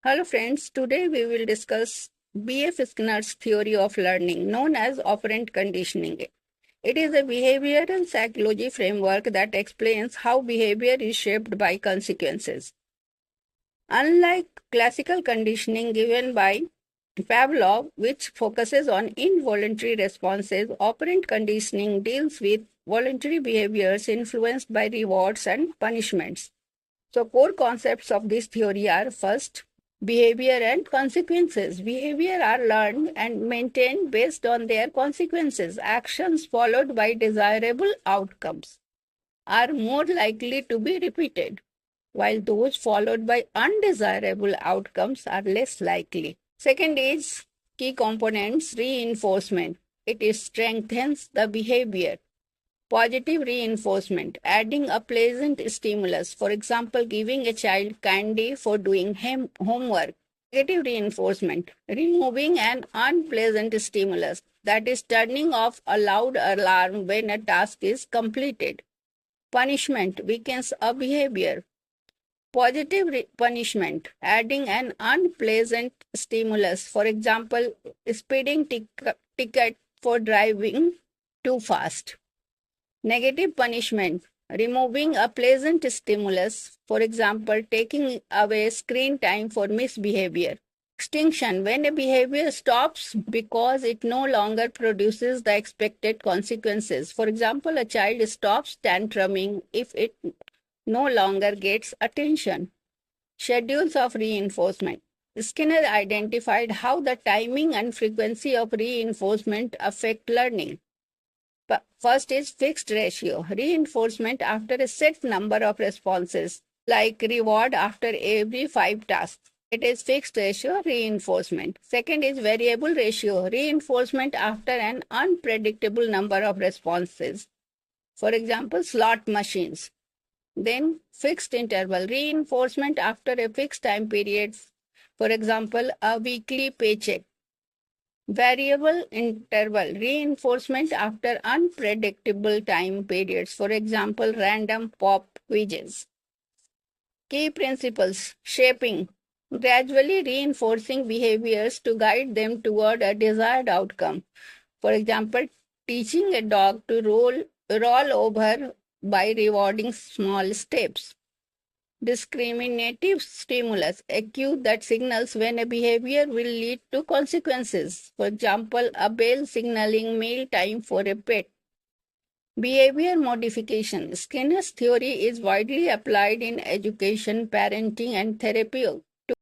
Hello friends, today we will discuss B.F. Skinner's theory of learning known as operant conditioning. It is a behavioral psychology framework that explains how behavior is shaped by consequences. Unlike classical conditioning given by Pavlov, which focuses on involuntary responses, operant conditioning deals with voluntary behaviors influenced by rewards and punishments. So, core concepts of this theory are first, behavior and consequences. Behavior are learned and maintained based on their consequences. Actions followed by desirable outcomes are more likely to be repeated, while those followed by undesirable outcomes are less likely. Second is key components reinforcement. It strengthens the behavior. Positive reinforcement, adding a pleasant stimulus, for example, giving a child candy for doing homework. Negative reinforcement, removing an unpleasant stimulus, that is, turning off a loud alarm when a task is completed. Punishment weakens a behavior. Positive punishment, adding an unpleasant stimulus, for example, speeding ticket for driving too fast. Negative punishment, removing a pleasant stimulus, for example, taking away screen time for misbehavior. Extinction, when a behavior stops because it no longer produces the expected consequences. For example, a child stops tantruming if it no longer gets attention. Schedules of reinforcement. Skinner identified how the timing and frequency of reinforcement affect learning. First is fixed ratio, reinforcement after a set number of responses, like reward after every 5 tasks. It is fixed ratio reinforcement. Second is variable ratio, reinforcement after an unpredictable number of responses. For example, slot machines. Then fixed interval, reinforcement after a fixed time period. For example, a weekly paycheck. Variable interval, reinforcement after unpredictable time periods, for example, random pop quizzes. Key principles, shaping, gradually reinforcing behaviors to guide them toward a desired outcome. For example, teaching a dog to roll over by rewarding small steps. Discriminative stimulus, a cue that signals when a behavior will lead to consequences. For example, a bell signaling meal time for a pet. Behavior modification. Skinner's theory is widely applied in education, parenting, and therapy